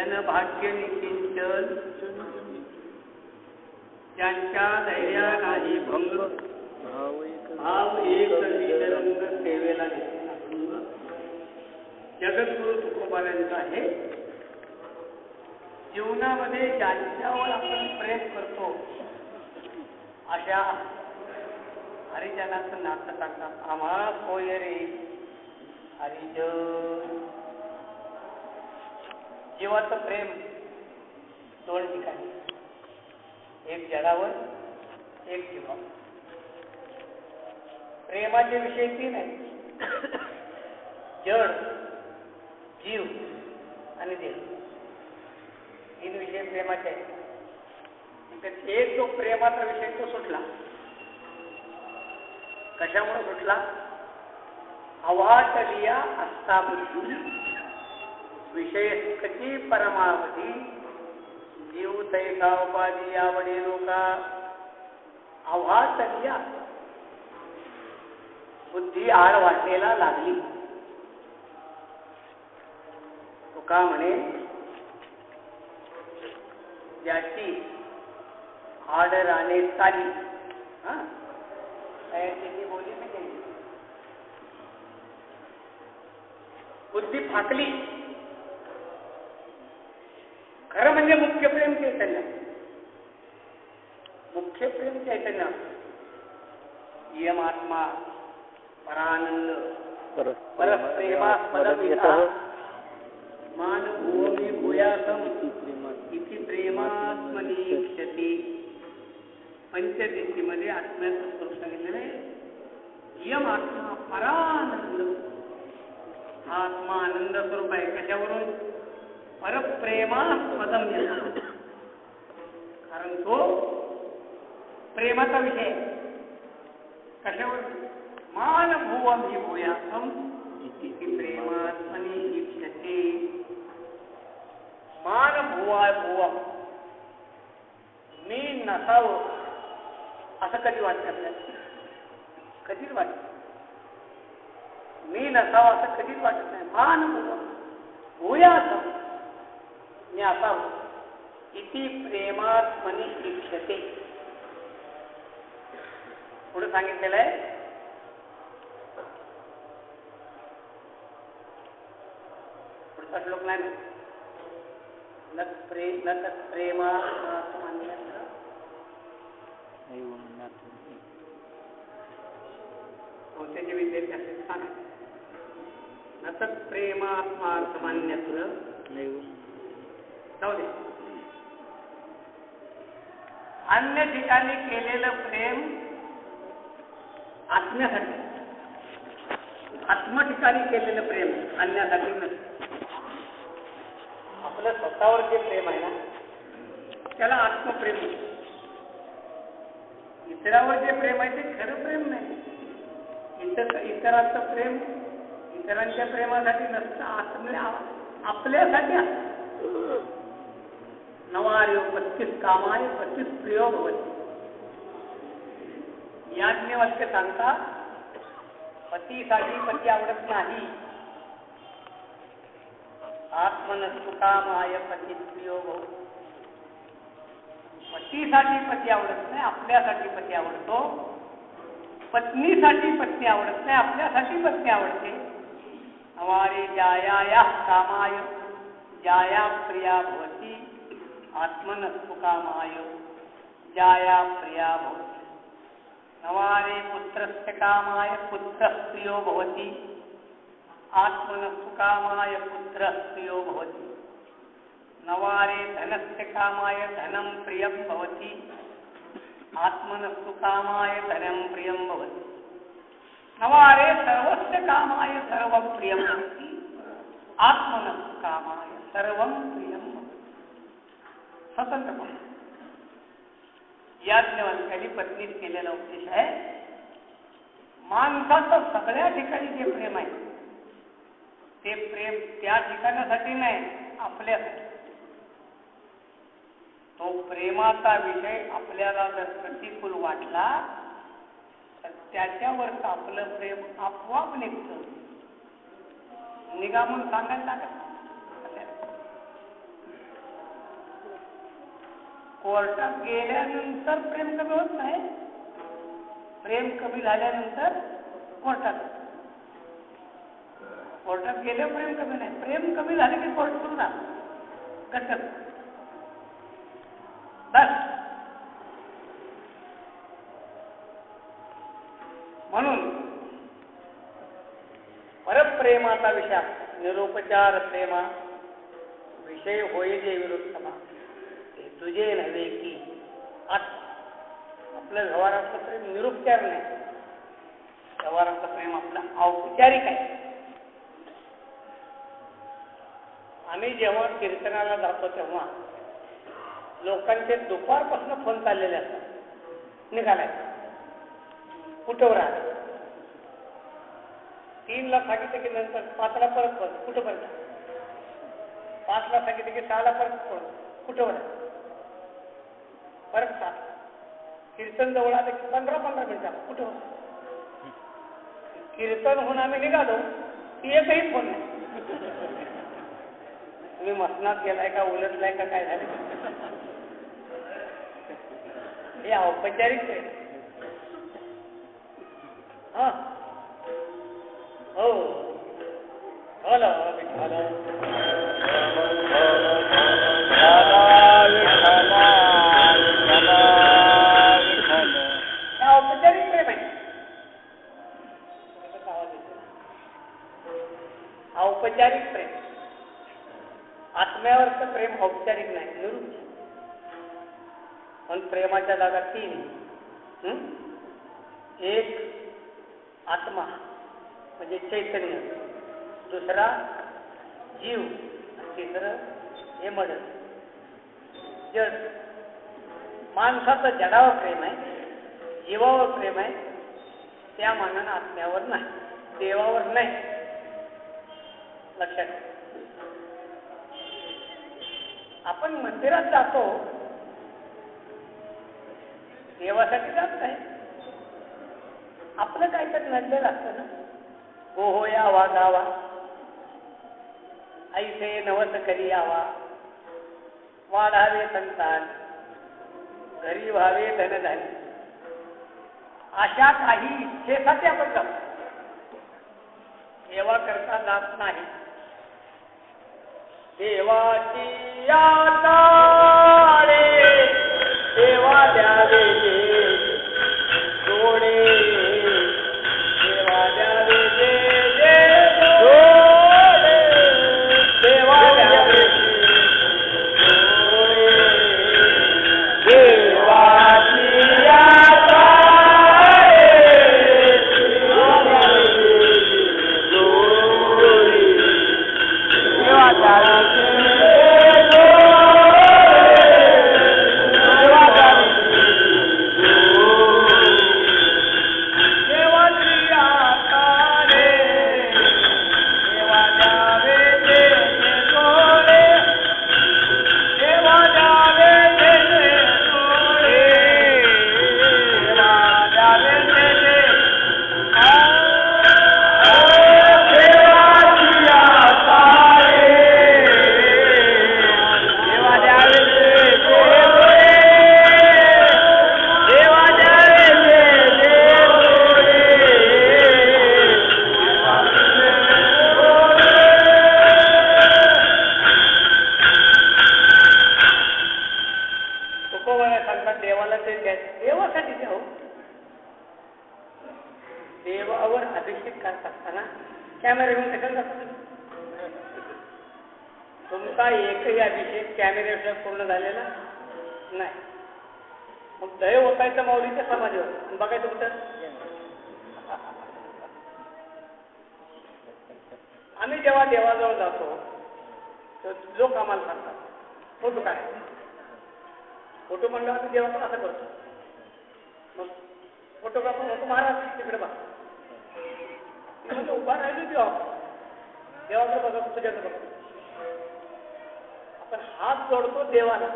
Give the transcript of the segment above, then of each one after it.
जनभाग्य निकिंचन ज्यांच्या धैर्या नाही भंग भाव एक निरंग सेवेला जगद्गुरु तुकोबारांचा आहे. जीवनामध्ये ज्यांच्यावर आपण प्रेम करतो अशा हरिजनाचं नातं सांगतात. आम्हा सोय रे हरिजन. जीवाचं प्रेम दोन ठिकाणी, एक जडावर एक जीवावर. प्रेमाचे विषय तीन आहेत: जड, जीव आणि देह. तीन विषय प्रेमाचे आहेत. एक जो प्रेमाचा विषय तो सुटला. कशामुळे सुटला? अवाटलिया असता बुद्धी विषय कची परमावधी जीव तैसा उपाधी आवडे लोका. अवाटलिया बुद्धी आड वाटेला लागली. तुका म्हणे ज्याची आड राणे चाली. त्याची बोली मी केली. बुद्धी फाकली. खरं म्हणजे मुख्य प्रेम चैतन्य. मुख्य प्रेम चैतन्य यमात्मा परानंद परप्रेमास्पदमिता मानभूमि भूयासम इति प्रेमात्मनीक्षति. पंचदशीमध्ये आत्म्याचं स्वरूप सांगितलेलं आहे. यम आत्मा परानंद. हा आत्मा आनंद स्वरूप आहे. कशावरून? परप्रेमास्पदम. कारण तो प्रेमाचा विषय. कशावर? मानभूमि भूयासम इति प्रेमात्मनीक्षति. मानभुवा भुवम, मी नसावं असं कधी वाटत आपल्याला? कधीच वाटत. मी नसावं असं कधीच वाटत नाही. मानभुवम भूयासम, मी असावं. इति प्रेमात्मनी इच्छते. पुढे सांगितलेलं आहे पुढचा श्लोक नाही ना. न तत्प्रेमा कोणत्याचे विद्यार्थी असेल सांगा. न तत्प्रेमात्मार्थमान्यत्र जाऊ दे. अन्य ठिकाणी केलेलं प्रेम आत्म्यासाठी. आत्म ठिकाणी केलेलं प्रेम अन्यासाठी नसतं. आपलं स्वतःवर जे प्रेम आहे ना त्याला आत्मप्रेम. इतरावर जे प्रेम आहे ते खरं प्रेम नाही. इतरांचं प्रेम इतरांच्या प्रेमासाठी नसतं. आपल्यासाठी असतं. नवार्यो 35 कामाय 35 प्रियो भवति. याज्ञवल्क्य सांगतात पतीसाठी पती आवडत नाही. आत्मनस्तुकामाय पती प्रियो भवति. पतीसाठी पती आवडत नाही, आपल्यासाठी पती आवडतो. पत्नीसाठी पत्नी आवडत नाही, आपल्यासाठी पत्नी आवडते. हमारे जाया कामाय जाया प्रिया भवति. आत्मनस्तुकामाय जाया प्रिया भवति. नवारे पुत्रस्य कामाय पुत्रः प्रियो भवति. आत्मनस्तुकामाय पुत्रः प्रियो भवति. नवारे धनस्य कामाय धनं प्रियं भवति. आत्मनस्तुकामाय धनं प्रियं भवति. नवारे सर्वस्य कामाय सर्वं प्रियं भवति. आत्मनस्तुकामाय सर्वं प्रियं भवति. स्वतंत्रपणे याज्ञवल्क्याने पत्नीस केलेला उपदेश आहे. माणसाचं सगळ्या ठिकाणी जे प्रेम आहे ते प्रेम त्या ठिकाणासाठी नाही, आपल्यासाठी. तो प्रेमाचा विषय आपल्याला जर प्रतिकूल वाटला तर त्याच्यावरच आपलं प्रेम आपोआप निघतं. निघा म्हणून सांगायला लागत. कोर्टात गेल्यानंतर प्रेम कमी होत नाही, प्रेम कमी झाल्यानंतर कोर्टात गेल्यावर प्रेम कमी नाही, प्रेम कमी झाले की कोर्ट सुरू झालं कटक बस. म्हणून परप्रेमाचा विचार निरुपचार प्रेमा विषय होय जे विरुद्धमा ते तुझे नव्हे की आपलं व्यवहारातलं प्रेम निरुपचार नाही, व्यवहारातलं प्रेम आपलं औपचारिक आहे. आम्ही जेव्हा कीर्तनाला जातो तेव्हा लोकांचे दुपारपासून फोन चाललेले असतात, निघालाय कुठं राहत 3ला सांगितलं की नंतर 5ला परत फोन कुठं पर्यंत, 5ला सांगितलं की 6ला परत फोन कुठं परत 7 कीर्तन जवळ आलं की 15-15 मिनिटात कुठं कीर्तन होऊन आम्ही निघालो की एकही फोन नाही. तुम्ही मसनात गेलाय का उलटलाय का काय झालं, हे औपचारिक आहे. हा हो झालं औपचारिक प्रेम आहे. औपचारिक प्रेम, आत्म्यावरचं प्रेम औपचारिक नाही, निरुपचार. पण प्रेमाच्या जागा 3, एक आत्मा म्हणजे चैतन्य, दुसरा जीव, तिसरं हे मड जड. माणसाचं जडावर प्रेम आहे, जीवावर प्रेम आहे, त्या मानानं आत्म्यावर नाही, देवावर नाही. लक्षात आपण मंदिरात जातो देवासाठी जात नाही, आपलं काहीतरी नडलेलं असतं ना. हो यावा गावा ऐसे नवस करी यावा, वाढावे संतान घरी व्हावे धनधान्य, अशा काही इच्छेसाठी आपण जातो, देवा करता जात नाही. देवाची आता रे देवा द्यावे जोडे, देवा द्यावे जोडे, देवा द्यावे जोडे, देवाची आता देवावर अभिषेक करत असताना कॅमेरा घेऊन कशाला जातो? तुमचा एकही अभिषेक कॅमेऱ्याशिवाय पूर्ण झालेला नाही. मग दय होतायचं माऊलीच्या समाधीवर आणि बघायचं कुठं? आम्ही जेव्हा देवाजवळ जातो लोक आम्हाला सांगतात फोटो काय, फोटो म्हणल्यावर आम्ही देवाचं असं करतो. मग फोटोग्राफर म्हणतो महाराज तिकडे बघा, म्हणजे उभा राहिलो देवाकडे बघा तुझ्याकडे बघा. आपण हात जोडतो देवाला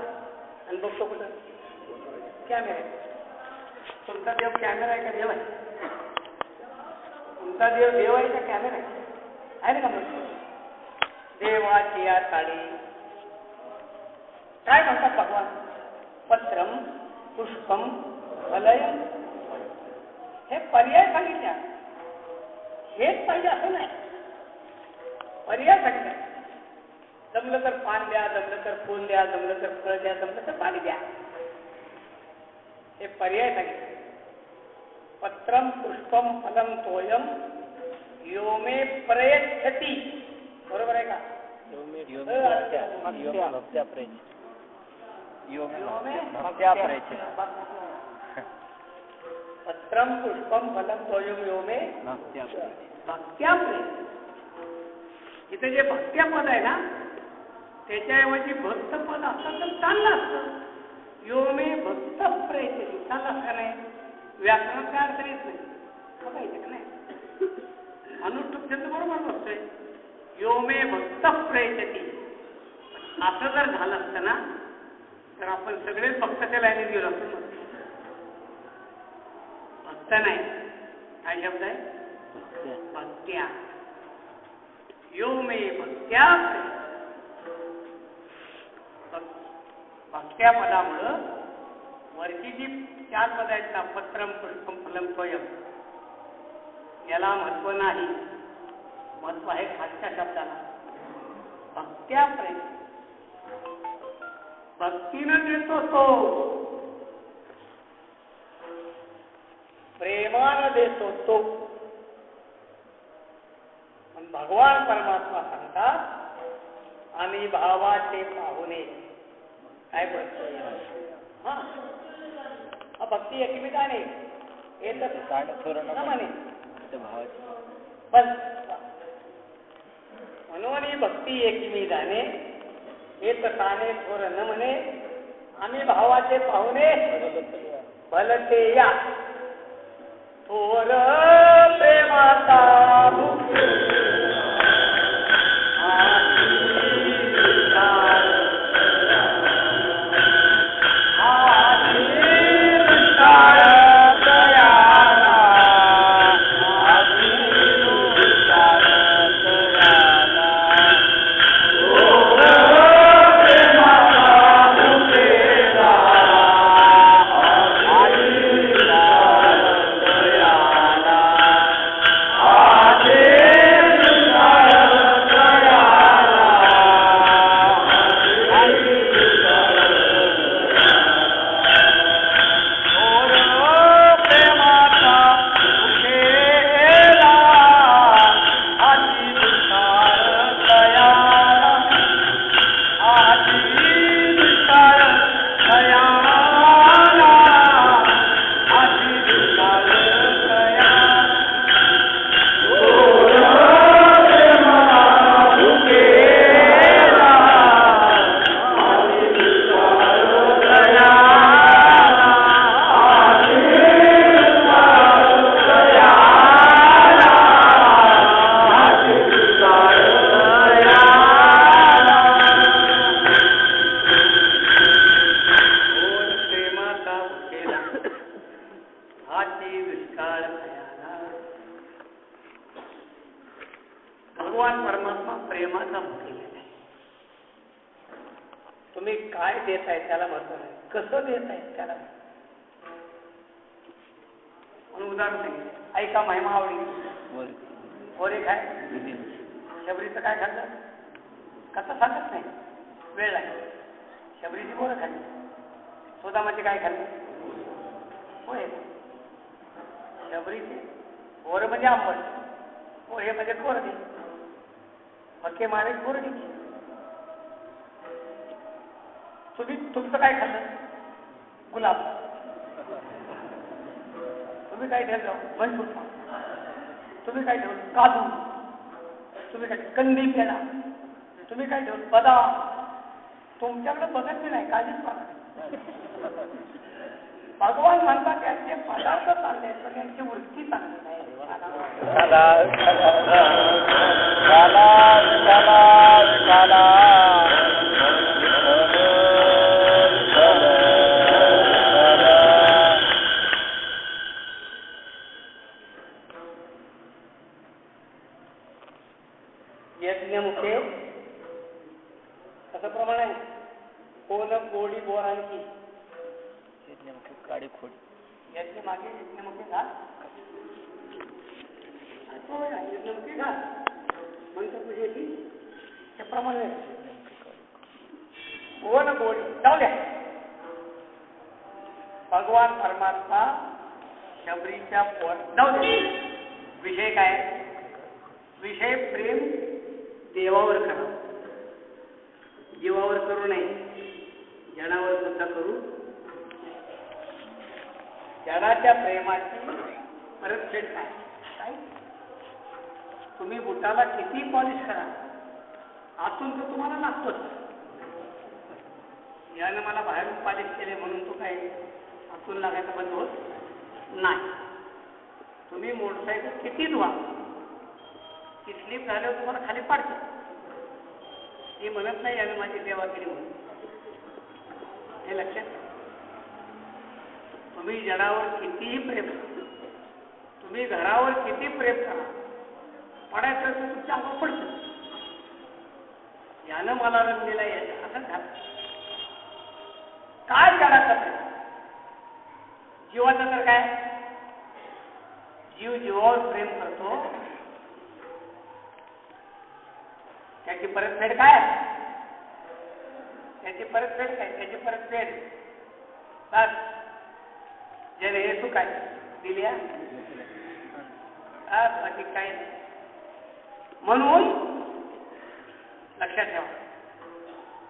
आणि बघतो कुठं? कॅमेरा. तुमचा देव कॅमेरा आहे का देव आहे? तुमचा देव देव आहे का कॅमेरा आहे ना? का देवाची या साडी काय म्हणतात भगवान? पत्रम पुष्पम फलयम, हे पर्याय सांगितल्या. हेच पाहिजे असं नाही, पर्याय सांगितल्या. जमलं तर पान द्या, जमलं तर फूल द्या, जमलं तर फळ द्या, जमलं तर पाणी द्या, हे पर्याय सांगितले. पत्रम पुष्पम फलम तोयम यो मे प्रयच्छति, बरोबर आहे का? पत्रम पुष्पम फलम तोयम यो मे भक्त्या प्रयच्छति. इथे जे भक्त्या पद आहे ना, त्याच्याऐवजी भक्त पद असतं तर चाललं असतं. यो मे भक्त प्रयच्छति चाललं असतं का नाही? व्याकरण काय अडचण येत नाही, बघायचं का नाही? अनुष्ठुप छंद बरोबर बसतोय. यो मे भक्त प्रयच्छति असं जर झालं असतं ना, तर आपण सगळेच भक्ताच्या लाईनीत गेलो असतो. भक्त नाही, काय शब्द आहे? भक्त्या. यो मे भक्त्या, भक्त्या पदामुळं वरची जी 4 पद आहेत ना, पत्रम पुष्पम फलम तोयम, याला महत्व नाही. महत्व आहे खालच्या शब्दाला, भक्त्या प्रेम. भक्तीनं देतो तो, प्रेमानं देतो तो. भगवान परमात्मा सांगतात आम्ही भावाचे पाहुणे. काय बोलतोय? हा भक्ती एकमेकाने म्हणे, म्हणून भक्ती एकमी जाणे एक ताने थोर न म्हणे, आम्ही भावाचे पाहुणे भलते या. थोर प्रेमाचा भगवान परमात्मा प्रेमाचा भुकेलेला आहे. तुम्ही काय देताय त्याला महत्व नाही, कसं देताय त्याला. म्हणून उदाहरण सांगितलं, ऐका महिमा आवडी गोरे काय शबरीचं काय खाल्लं कसं सांगत नाही, वेळ लागेल. शबरीची गोरं खाल्ली, सुदामाचे काय खाल्ले पोहे. शबरीचे गोरं म्हणजे आंबट, पोहे म्हणजे कोरडी, मक्के मारे कोरडी. तुमचं काय खाल्लं गुलाब, तुम्ही काय ठेवलं म्हणून, तुम्ही काय ठेवलं काजू, तुम्ही काय कंदी पेढा, तुम्ही काय ठेवलं बदाम. तुमच्याकडे बघत नाही, काळजीच पाहत. भगवान म्हणतात यांचे पदार्थ चालले पण यांची वृत्ती चांगली नाही. यज्ञमुखे कसं प्रमाण आहे, कोण गोडी बोरांची नेमकी काडी खोडी याच्या मागे नेमके घाल नेमके घाल म्हणतो पूजेची त्याप्रमाणे हो ना गोडी जाऊ द्या. भगवान परमात्मा शबरीच्या पोट जाऊ द्या. विषय काय? विषय प्रेम देवावर करा, जीवावर करू नये, जनावर सुद्धा करू. जनाच्या प्रेमाची परतफेड काय? तुम्ही बुटाला किती पॉलिश करा, आतून तर तुम्हाला लागतोच. यानं मला बाहेरून पॉलिश केले म्हणून तो काय आतून लागायचा बंद होत नाही. तुम्ही मोटरसायकल किती धुवा, ती स्लिप झाल्यावर तुम्हाला खाली पाडतो. ती म्हणत नाही यानं माझी सेवा केली म्हणून. हे लक्षात घ्या. तुम्ही जनावर कितीही प्रेम करा, तुम्ही घरावर किती प्रेम करा, पडायचं तर तुमच्या अंगावर पडतं. यानं मला रंग दिला याच्या असं झालं. काय जनाचं प्रेम? जीवाचं तर काय? जीव जीवावर प्रेम करतो, त्याची परतफेड काय? त्याची परतफेड काय? त्याची परतफेड बस जर हे सुख आहे दिल्या बाकी काय. म्हणून लक्षात ठेवा,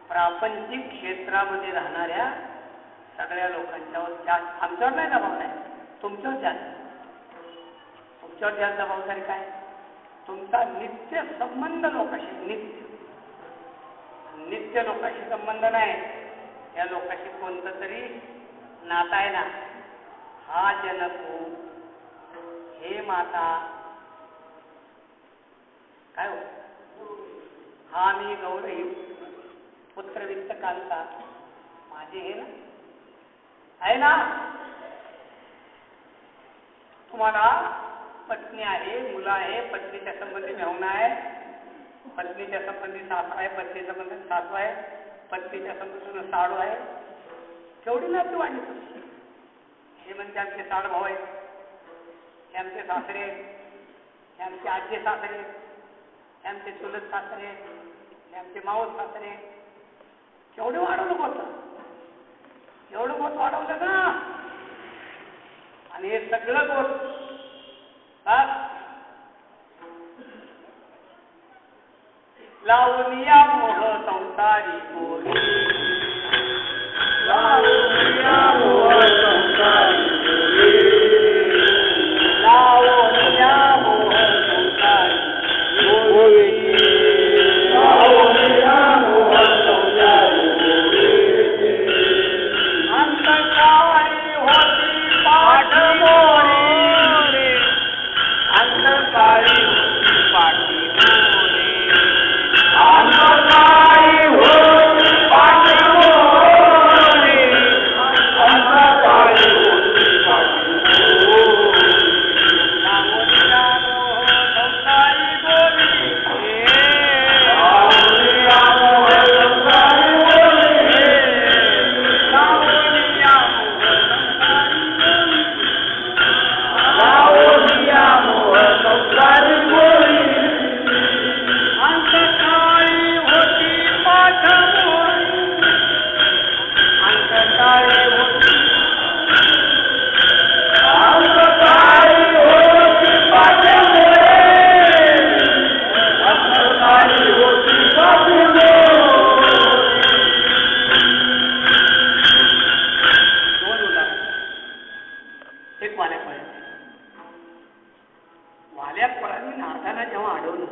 प्रापंचिक क्षेत्रामध्ये राहणाऱ्या सगळ्या लोकांच्यावर जास्त, आमच्यावर नाही जबाबदारी, तुमच्यावर जास्त. तुमच्यावर जास्त जबाबदारी काय? तुमचा नित्य संबंध लोकांशी, नित्य लोकांशी संबंध नाही, या लोकांशी कोणतं तरी नातं आहे ना. हा जनको, हे माता, काय हो, हा मी गौरवी, पुत्र वित्त कालका, माझे हे ना आहे ना. तुम्हाला पत्नी आहे, मुलं आहे, पत्नीच्या संबंधी मेहुणा आहे, पत्नीच्या संबंधी सासू आहे, पत्नीच्या संबंधी सासू आहे, पत्नीच्या संबंधी साडू आहे. केवढी नाती वाढली तुमची. हे म्हणजे आमचे साड भाऊ आहेत, हे आमचे सासरे, हे आमचे आजी सासरे, हे आमचे चुलत सासरे, हे आमचे मावस सासरे. केवढे वाढवलं होतं, एवढं गोष्ट वाढवलं ना. आणि हे सगळं गोष्ट लावून या मोह संसारी गोरी, लावून या मोह संसारी गोरी, लावून या मोह संसारी गोरी, लावून या मोह संसारी गोरी. अंतकाळी होती पाठ मोरे, अंतकाळी होती पाठी मोरे, अंतकाळी होती पाठ मोरे, अंतकाळी होती पाठी मोरे. लावूया मोह संसारी गोरी, लावूया मोह संसारी गोरी, लावूया मोह संसारी गोरी. अंतकाळी होती पाठ मोरी, अंतकाळी होती, अंतकाळी होती पाठ मोरी, अंतकाळी होती पाठ मोरी. दोन उदाहरण. एक वाल्याफळाचे. वाल्याफळाने नारदाला जेव्हा अडवलं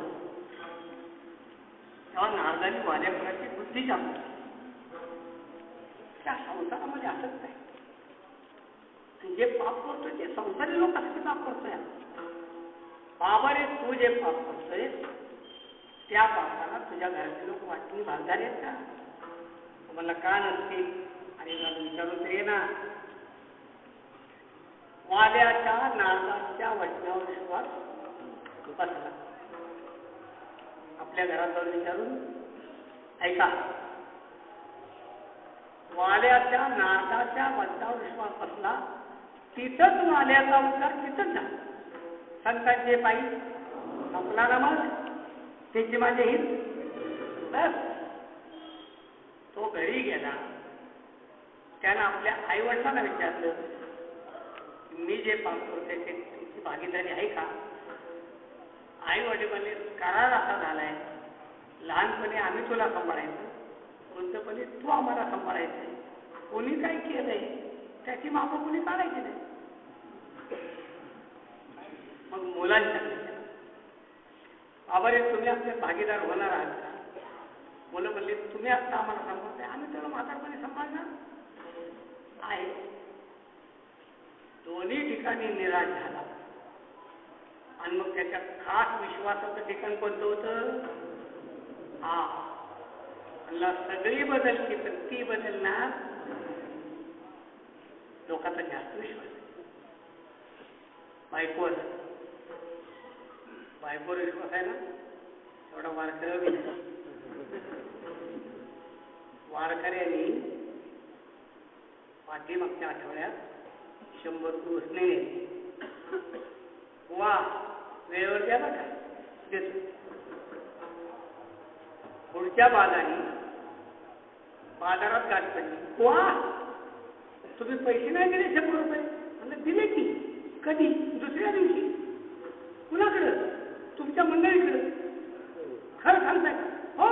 तेव्हा नारदाने वाल्याफळाची बुद्धी जाणली. त्या संसारामध्ये असंच नाही, तू जे पाप करतोय ते संसारी लोकांसाठी पाप करतोय. बाबा रे, तू जे पाप करतोय त्या पापाला तुझ्या घरातले लोक वाटून भागदार आहेत का? तुम्हाला का नसतील? आणि विचारून तर ये ना. वाल्याच्या नारदाच्या वचनावर विश्वास बसला. आपल्या घरात जाऊन विचारून ऐका, वाल्याच्या नारदाच्या बद्धावर विश्वास असला तिथंच वाल्याचा उद्धार तिथंच झाला. संतांचे पायी आपला नमक त्याचे माझे हित बस. तो घरी गेला. त्यानं आपल्या आई वडिलांना विचारलं मी जे काम करतोय ते तुमची भागीदारी आहे का? आई वडील म्हणले करार असा झालाय लहानपणी आम्ही तुला सांभाळायचं, वृद्धपणी तू आम्हाला सांभाळायचं. कोणी काय केलंय त्याची मापं कोणी काढायची नाही. मग मुलांच्या बाबा रे तुम्ही आमचे भागीदार होणार आहात का? मुलं म्हणली तुम्ही आता आम्हाला सांभाळताय आम्ही त्याला म्हातारपणी सांभाळणार आहे. दोन्ही ठिकाणी निराश झाला. आणि मग त्याच्या खास विश्वासाचं ठिकाण कोणतं होतं? हा म्हणला सगळी बदलती पण ती बदलणार लोकांचा जास्त विश्वास आहे. बायकोवर विश्वास आहे ना एवढा वारकरी वारकऱ्यांनी पाठीमागच्या आठवड्यात 100 उसने वा वेळेवर द्याला काय देतो. पुढच्या बाजारात गाठ पडली. वा तुम्ही पैसे नाही दिले 100 रुपये? म्हणजे दिले की कधी? दुसऱ्या दिवशी. कुणाकडं? तुमच्या मंडळीकडं. खरं सांगताय? हो.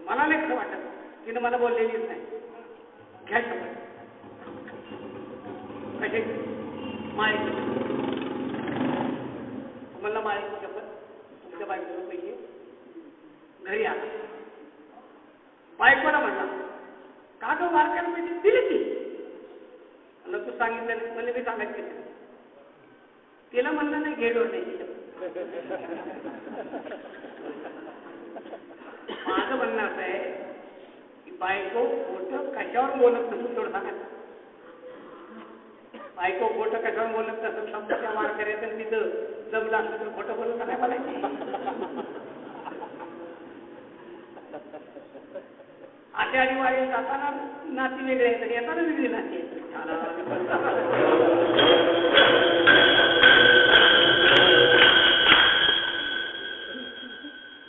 मला नाही खरं वाटत, तिनं मला बोललेलीच नाही. घ्या शपथ. कसे? माळेची तुम्हाला माळेची शपथ. तुमच्या बायकोला पैसे घरी आला. बायकोला म्हणला का तो वारकऱ्याला पैसे दिले की? म्हणलं तू सांगितलं म्हणजे मी सांगायचं. तिला म्हणलं नाही घेडवर द्यायची शपथ. माझं म्हणणं असं आहे की बायको खोटं कशावर बोलत नसून थोडं सांगायचं. बायको खोटं कशावर बोलत नसून समजा वारकऱ्याचं तिथं जमलं असलं तर खोटं बोलत नाही बोलायचं. आषाढी वारी जाताना नाती वेगळे आहेत, येताना वेगळी नाती आहेत.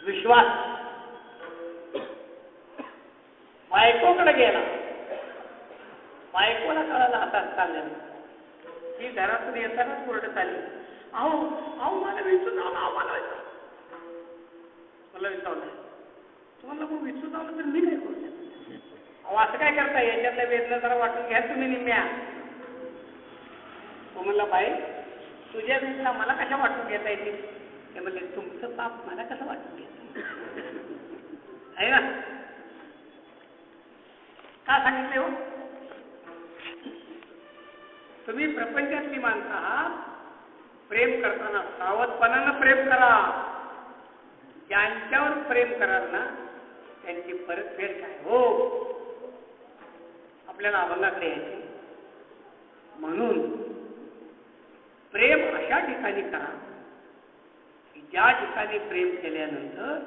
विश्वास बायकोकडे गेला. बायकोला कळाला आता चाललेलं की घरातून येतानाच पुरडत आली. अहो मला विचारून आलं. मला विचारलं तुम्हाला मग विचारून आलं तर मी काय करू शकतो? अहो असं काय करता? याच्यातल्या वेदना जरा वाटून घ्या तुम्ही निम्म्या. तो म्हणला बाई तुझ्या वेदना मला कशा वाटून घेता येतील? ते म्हणले तुमचं पाप मला कसं वाटून घेत आहे ना? का सांगितले हो? तुम्ही प्रपंचातली माणसं आहात. प्रेम करताना सावधपणानं प्रेम करा. ज्यांच्यावर प्रेम कराल ना त्यांची परतफेड काय हो आपल्याला अभंगाकडे यायचे. म्हणून प्रेम अशा ठिकाणी करा की ज्या ठिकाणी प्रेम केल्यानंतर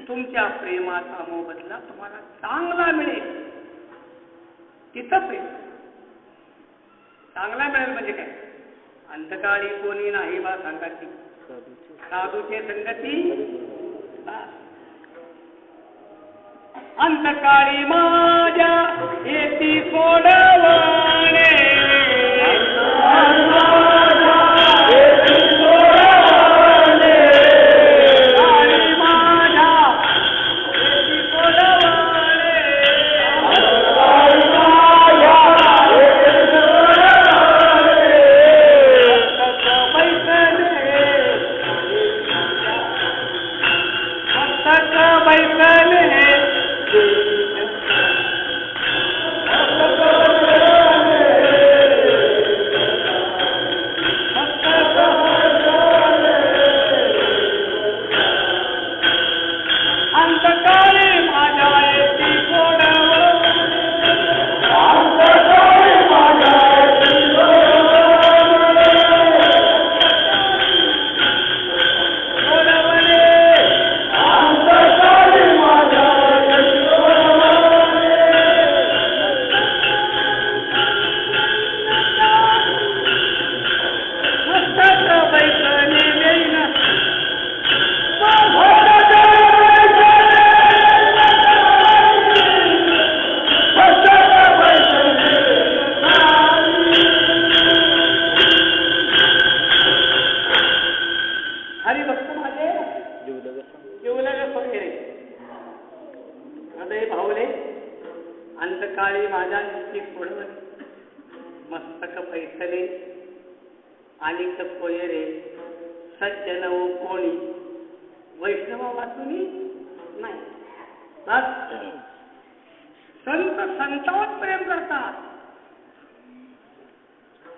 तुमच्या प्रेमाचा मोबदला तुम्हाला चांगला मिळेल. तिथं प्रेम चांगला मिळेल म्हणजे काय? अंतकाळी कोणी नाही बा संगती, साधूचे संगती. अंतकाळी माझ्या येती सोडवणे, बैसले भावले अंतकाळी माझ्या नीती सोडवले मस्तक पैसले आलिक कोयरे सज्जन ओ कोणी वैष्णव वाचुनी नाही. संत संतावर प्रेम करतात.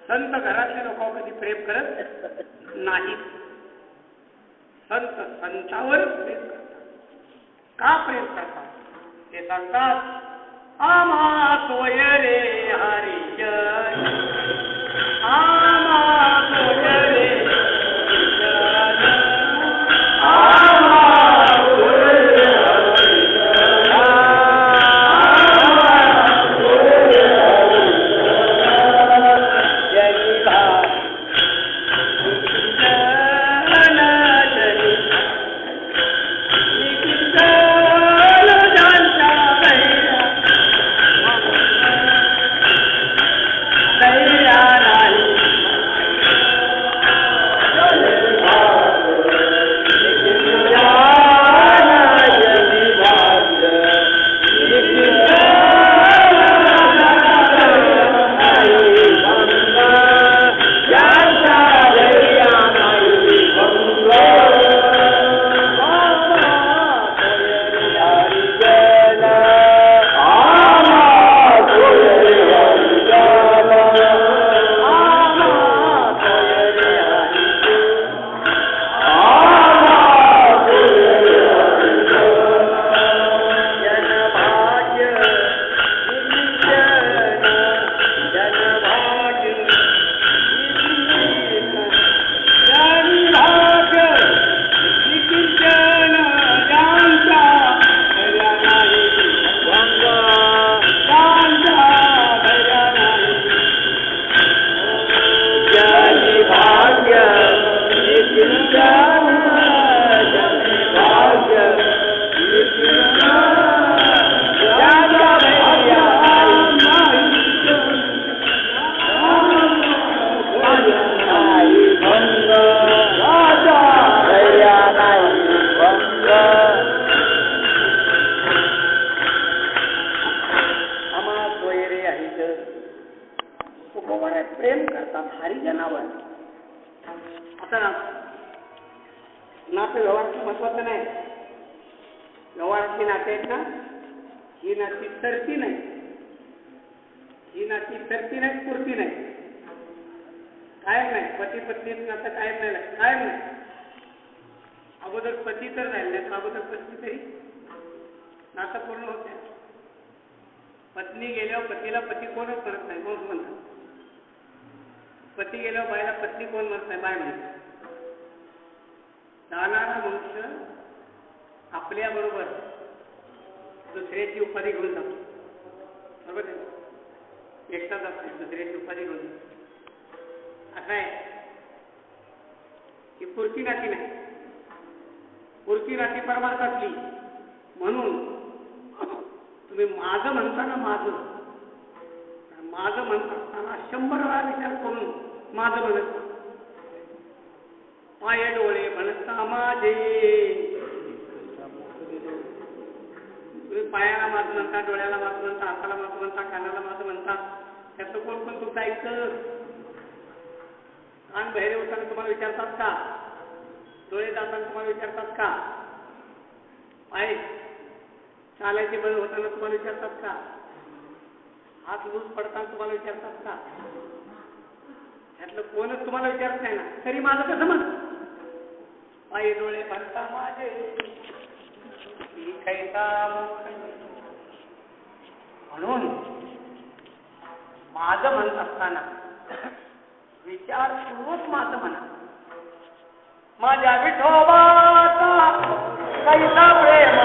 संत घरातल्या लोकांवर कधी प्रेम करत नाही. संत संतावरच प्रेम करतात. का प्रेम करतात ते सांगतात. आम्हा सोयरे हरिजन आम्हा सोयरे प्रेम करतात हरिजनावर. आता नाते व्यवहाराचं महत्वाचं नाही. व्यवहाराची नाते आहेत ना ही नाती सरती नाही. ही नाती सरती नाही पुरती नाही. कायम नाही. पती पत्नी नातं कायम नाही. कायम नाही. अगोदर पती तर राहिले अगोदर पत्नी तरी नातं पूर्ण होत नाही. पत्नी गेल्यावर पतीला पती कोणच करत नाही मग म्हणतात. पती गेल्यावर बायला पत्नी कोण म्हणत नाही बाय म्हणतात. जाणारा मनुष्य आपल्या बरोबर दुसऱ्याची उपाधी घेऊन जातो. बरोबर आहे. एकटा जात नाही दुसऱ्याची उपाधी घेऊन जातो. असं आहे ही पुरती नाती नाही. पुरती नाती परमार्थातली. म्हणून तुम्ही माझं म्हणता ना माझं म्हणत असताना 100 वेळा विचार करून माझं म्हणत. पाय डोळे म्हणता माझे. तुम्ही पायाला माझं म्हणता डोळ्याला माझं म्हणता हाताला माझं म्हणता कानाला माझं म्हणता. त्याचं कोण पण तुमचं ऐकतं. कान बहिरे होताना तुम्हाला विचारतात का? डोळे जाताना तुम्हाला विचारतात का? पाय चालायचे बंद होताना तुम्हाला विचारतात का? हात लूज पडताना तुम्हाला विचारतात का? त्यातलं कोणच तुम्हाला विचारत नाही ना. तरी माझं कसं म्हण. पाय डोळे भरता माझे म्हणून माझं म्हणत असताना विचारपूर्वक माझं म्हणा. माझ्या विठोबाचा कैसा प्रेम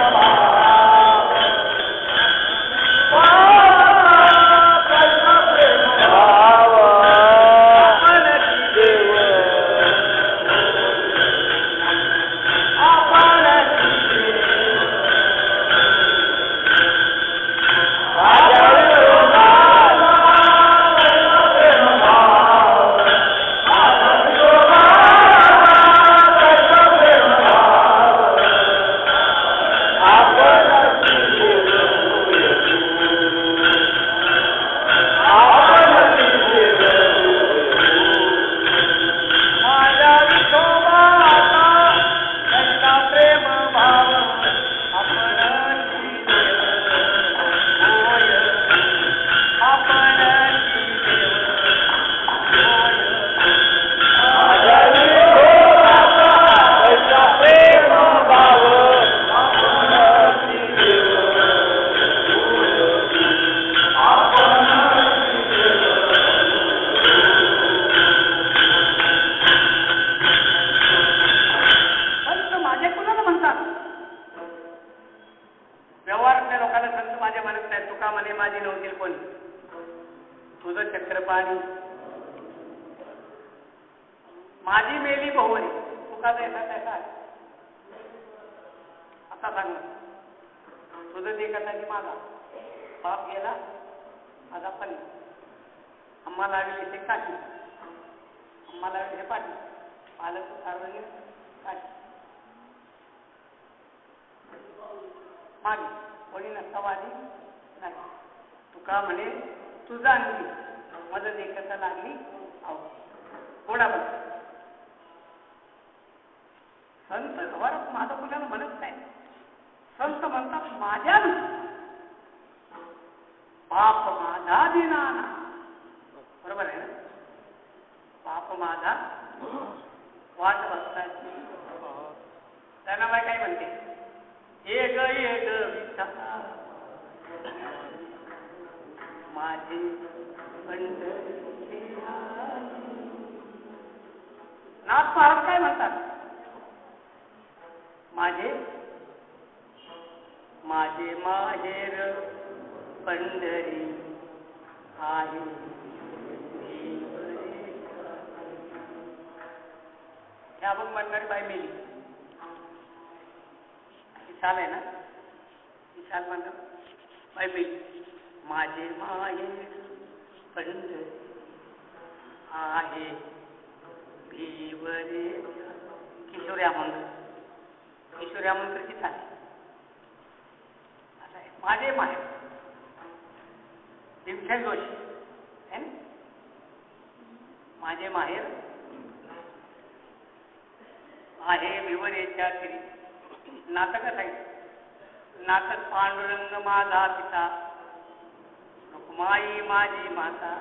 ते म्हणत नाही. तुका म्हणे माझी नव्हती कोणी, तुझं चक्रपाणी माझी मेली बहुवरी. तुका जैसा तैसा आहे. आता सांग तुझं ते कथाची माझा बाप गेला, माझा पण अम्मा लागली ते काठी, अम्मा लागली हे पाठी, पालक सार्वजनिक काठी मागे कोणी नसता वादी नाही. तुका म्हणे तुझा आणखी मदत एकता लागली आहो. कोणा पण संत गवारच माझं कुणाला म्हणत नाही. संत म्हणतात माझ्या पाप माझा दिनाना. बरोबर आहे ना. पाप माझा वाट बघताची. जनाबाई काय म्हणते, ये ग विठ्ठला माझे पंढरी. नाथ महाराज काय म्हणतात, माझे माझे माहेर पंढरी आहे. ह्या मग म्हणणारी बाई मेली. विशाल आहे ना, विशाल म्हणतात बाई मेली. माझे माहेर पंढरी आहे भिवरे. किशोरी आमंत्र, किशोरी आमंत्रची चाले माझे माहेर. भीमसेन जोशी है ना, माझे माहेर आहे भिवरेच्या तिरी. नाटकच आहे. नाटक पांडुरंग माझा पिता, रुक्माई माझी माता.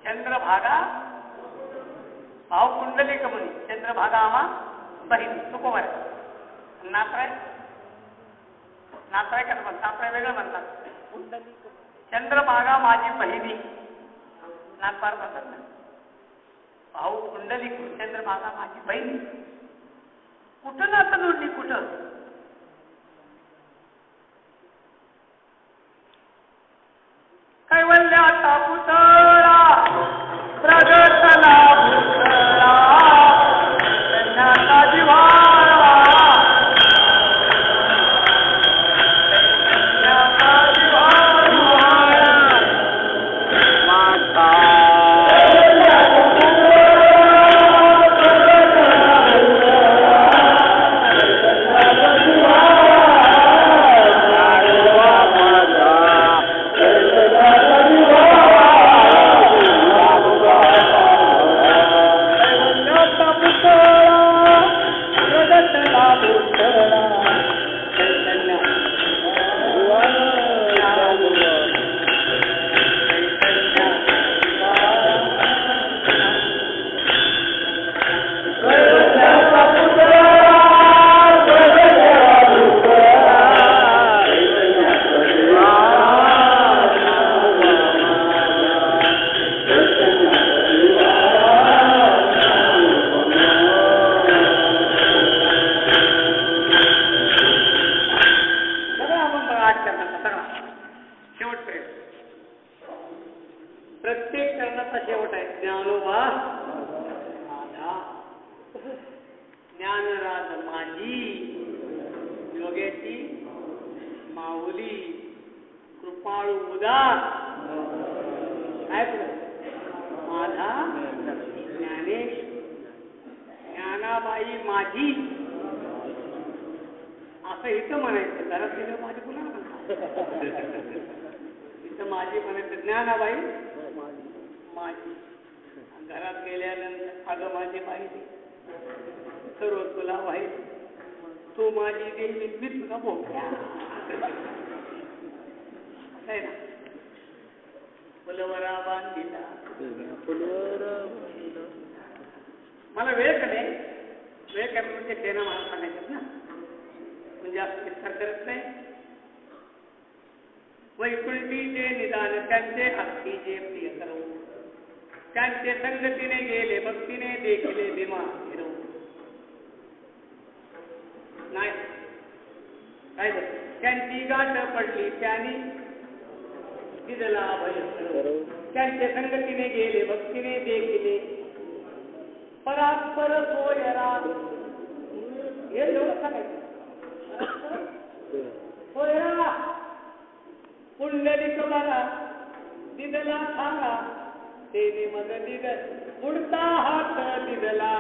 चंद्रभागा भाऊ कुंडलिक मुनी. चंद्रभागा आम्हा बहीण सुकुमार. नात्राय नात्राय कसं म्हणतात, नात्राय वेगळं म्हणतात. कुंडलिक चंद्रभागा माझी बहिणी नाथपार म्हणतात ना. भाऊ कुंडलिक चंद्रभागा माझी बहिणी. कुठं नातं जोडली, कुठं कैवल्याचा पुतळा प्रगटला पुतळा कन्याचा जिव्हाळा. कन्याचा जिव्हाळा माता प्रत्येक चरणाचा शेवट आहे ज्ञानोबा माझा. ज्ञानराज माझी योग्याची माऊली कृपाळू उदार. काय माझा ज्ञानेश. ज्ञानाबाई माझी असं इथं म्हणायचं. घरात गेलं माझी पुन्हा म्हणतात. इथं माझी म्हणायचं ज्ञानाबाई माझी. घरात गेल्यानंतर अगं माझी माहिती सर्व तुला माहिती. तू माझी देवी मी तुला बोलत्या आहे ना. फुलवरा बांधिला मला वेळ का नाही. वेळ काय म्हणजे सेना मला सांगायचं ना, म्हणजे असं विस्तार करत नाही. वैकुंठीचे निदान त्यांचे हत्तीचे प्रिय करू. त्यांचे संगतीने गेले भक्तीने देखले भीमा हिरवू. नाही काय झालं? त्यांची गाठ पडली त्याने दिदला भय, त्यांच्या संगतीने गेले भक्तीने देखिले परात्पर सोयरा. हे एवढं सांगायचं. सोयरा पुंडलिक बरा दिदला सांगा तेने मग दिद उडता हात दिदला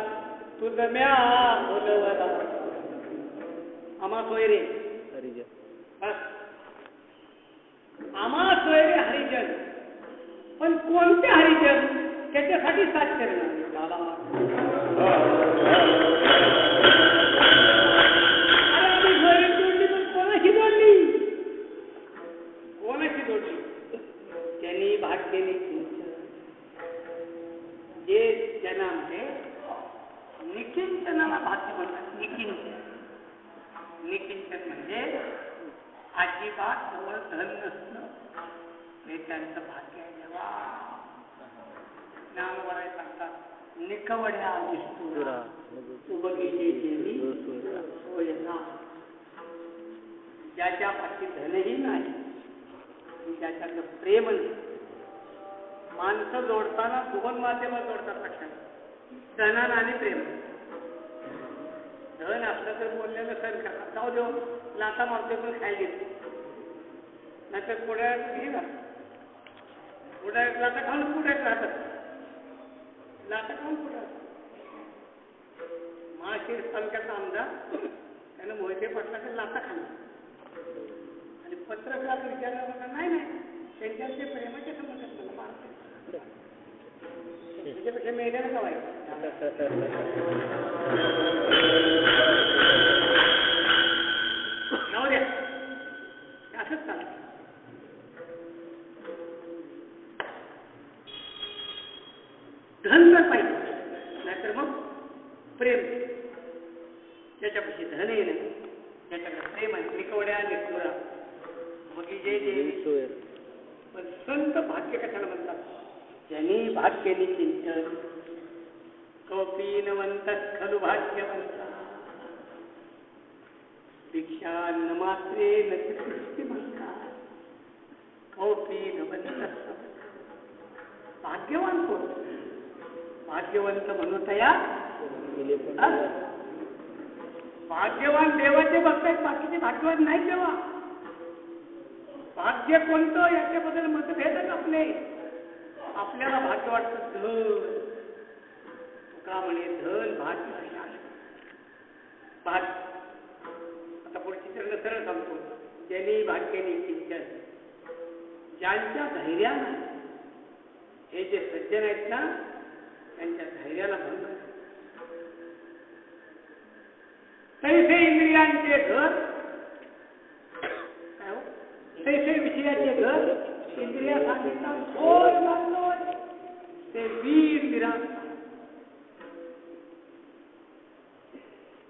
तुझ म्या बोलवला. आम्हा सोयरे आम्हा सोयरे हरिजन. पण कोणते हरिजन? त्याच्यासाठी साथ करणार. अरे आम्ही सोयरे जोडली पण कोणाशी जोडली? कोणाशी जोडली? त्यांनी भाग्यने जे जनामध्ये निकिंचनाला भाग्य म्हणतात. निकिंचन निकिंचन म्हणजे अजिबात जवळ धन नसणं हे त्यांचं भाग्य आहे. देवा ज्ञानवराय सांगतात निकवड्या निष्ठुरा सोयरा. ज्याच्या पाठी धनही नाही, ज्याच्याकडे प्रेम नाही. माणसं जोडताना दोन माध्यमात जोडतात लक्षात, धनान आणि प्रेम. धन असलं तर बोललेलं सर करतात, जाऊ देऊ लाथा मारतोय पण खायला घेतो, नाहीतर पुढ्यात घेणार पुढ्यात लाथा खाऊन पुढ्यात राहतात. लाथा खाऊन पुढ्यात महाशीर तालुक्याचा आमदार त्यानं मोहिते पाटलाच्या लाथा खाल्ला आणि पत्रकार विचारला म्हणा नाही नाही त्यांच्याचे प्रेमाचे संबंध मला मारते त्याच्यापेक्षा मेल्यानं का वाईट. जाऊ द्या असंच चालतं. धन तर पाहिजे, नाहीतर मग प्रेम. त्याच्यापाशी धन येणं, त्याच्याकडे प्रेम आहे. निकवड्या निष्ठुरा मग जे जे. पण संत भाग्य कशाला म्हणतात? ज्यांनी भाग्य निचिंतन कौपीनवंत खलु भाग्यवंता भिक्षा न मात्रे न सृष्टी म्हणतात. कौपीनवंत भाग्यवान कोण? भाग्यवंत म्हणून तयार. भाग्यवान देवाचे भक्त आहेत, बाकीचे भाग्यवान नाही. देवा भाग्य कोणतं याच्याबद्दल मतभेदच आपले. आपल्याला भाग्य वाटतं धन, का म्हणे धन भाग्य भाग्य. आता पुढची चरण सरळ सांगतो. ज्यांनी भाग्य निचिंतन, ज्यांच्या धैर्यानं हे जे सज्जन आहेत ना त्यांच्या धैर्याला भंग. तैसे इंद्रियांचे घर काय हो, तैसे विषयाचे घर इंद्रिया सांगितलं घोर मानलो ते वीर विराट.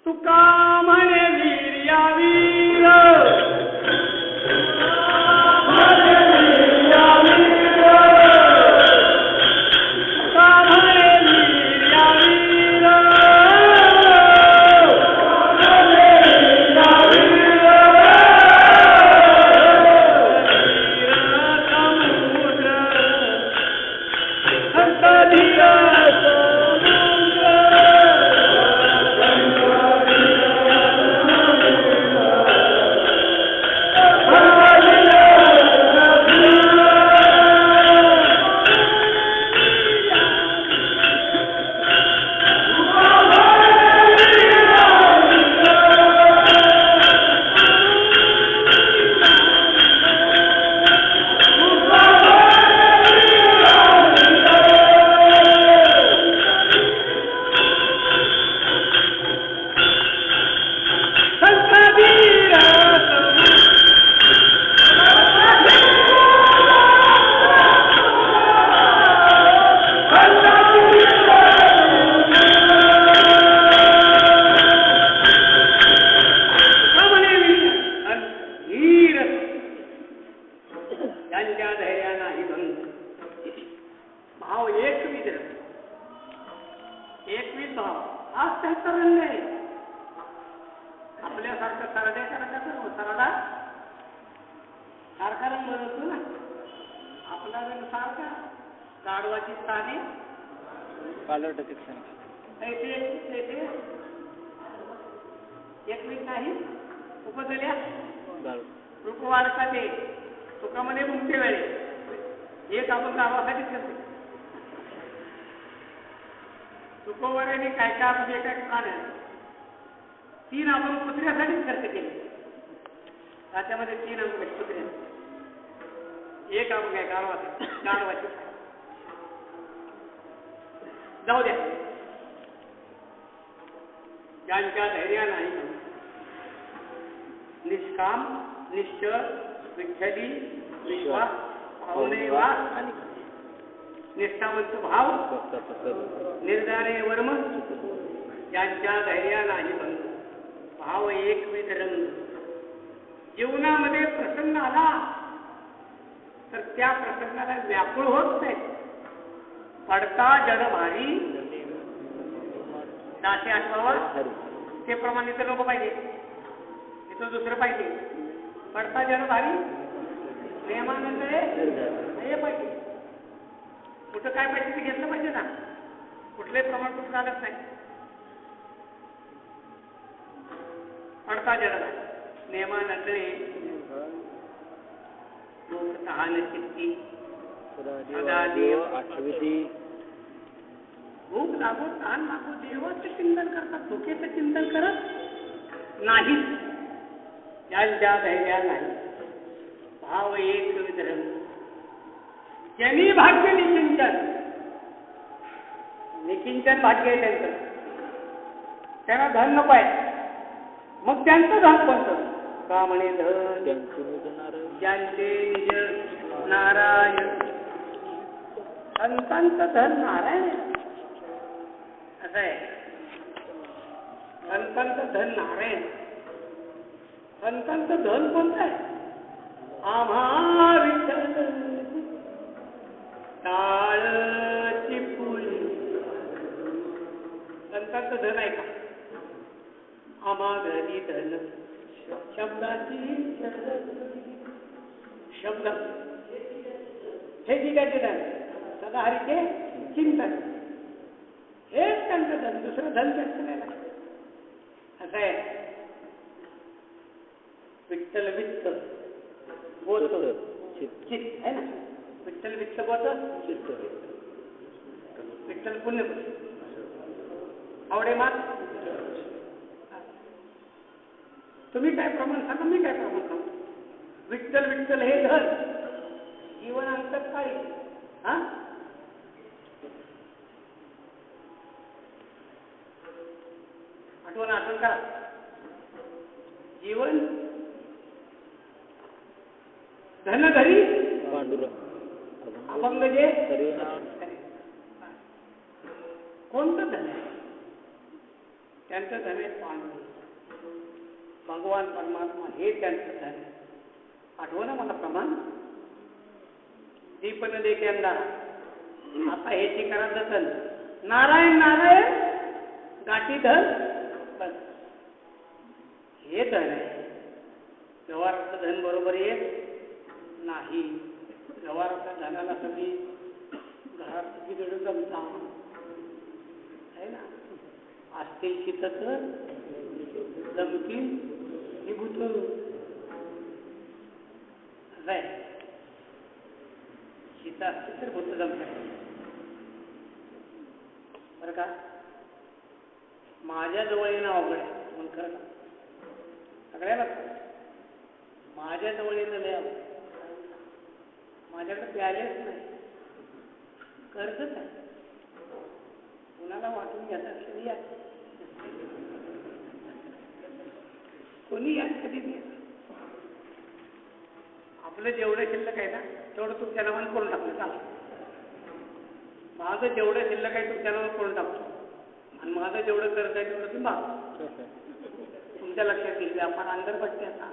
तुका म्हणे वीर या वीर आपल्यासारखं सरडे करायचं सरडा म्हणतो ना, आपला रंग सारखा, गाढवाची स्थाने पालट शिक्षण एकवीस नाही उपजल्या झालं रूप वाढतात ते सुखामध्ये मुक्ती वेळे एक आपण गावासाठीच करतो. सुखवाऱ्याने काय काय आपण एका प्राण्या 3 आपण कुत्र्यासाठीच खर्च केले. त्याच्यामध्ये 3 अंक कुत्र्या, एक आपण काय गाढवाची. जाऊ द्या, ज्यांच्या धैर्या नाही निष्काम निश्चळ विठ्ठली विश्वास भावने वास आणि निष्ठावंत भाव निर्धारे वर्म यांच्या धैर्या नाही भंग भाव एकविध रंग. जीवनामध्ये प्रसंग आला तर त्या प्रसंगाला व्याकुळ होत नाही. पडता जड भारी दासे आठवावा ते प्रमाणे तर नको पाहिजे, इथं दुसरं पाहिजे. पडता जड भारी नियमानंद हे पाहिजे. कुठं काय पाहिजे ते घेतलं पाहिजे ना, कुठले प्रमाण कुठं चालत नाही. पडता जड नियमानंदळे तहान चित्ती सदा देव आठवती भूक लागो तहान लागो देवाचं चिंतन करतात, धोक्याचं चिंतन करत नाही. ज्यांच्या धैर्या नाही भाव एक वितरण ज्यांनी भाग्य निकिंचन निकिंचन भाग्य आहे त्यांचं, त्यांना धन नको आहे. मग त्यांचं धन कोणतं का म्हणे धन ज्यांचे निज नारायण. संतांचं धन नारायण असं आहे. संतांचं धन नारायण. संतांचं धन कोणतं आहे? आम्हा विठ्ठल टाळची फुले. संतांचं धन आहे का? आम्हा घरी धन शब्दाची शब्द हे ठिकाणचे धन सदा हरीचे चिंतन हेच त्यांचं धन, दुसरं धन त्यांचं नाही. असं आहे. विठ्ठल वित्त बोत चित्त आहे ना, विठ्ठल वित्त बोत चित्त विठ्ठल पुण्य आवडे मात. तुम्ही काय प्रमाण सांगा, मी काय प्रमाण सांगू. विठ्ठल विठ्ठल हे धन जीवन अंतत काय हा आठवण करा. जीवन धनधरी अभंग जे कोणतं धन आहे? त्यांचं धन आहे पांडुरंग भगवान परमात्मा हे त्यांचं धन. आठवण मला प्रमाण दीपन देखील आता हे करा जतन नारायण नारायण गाठी धन बस हे धन आहे. व्यवहाराचं धन बरोबर येत नाही. व्यवहाराच्या धनाला सगळी घरात सगळीकडे जमता आहे ना. असतील चितत जमतील निभूत आहे. शीत असतील तर भूत जमतात बरं का. माझ्या जवळ येणं अवघड आहे म्हणून खरं सगळ्याला माझ्या जवळ येणं लय अवघड. माझ्याकडे बॅलेन्स नाही, कर्जच आहे. कुणाला वाटून घ्यायचं असेल या कोणी या कधी नाही. आपलं जेवढं शिल्लक आहे ना तेवढं तुमच्या नावानं करून टाकलं चाल. माझं जेवढं शिल्लक आहे तुमच्या नावानं करून टाकतो आणि माझं जेवढं कर्ज आहे तेवढं तुम्ही माग. तुमच्या लक्षात येईल आपण अंदर पडते आता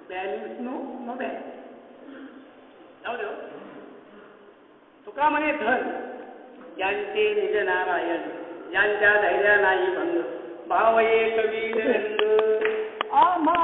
बॅलेन्स नो नो बॅलेन्स जाऊ देऊ. तुका म्हणे धन ज्यांचे निज नारायण ज्यांच्या धैर्या नाही भंग भाव एक वीर रंग आम्हा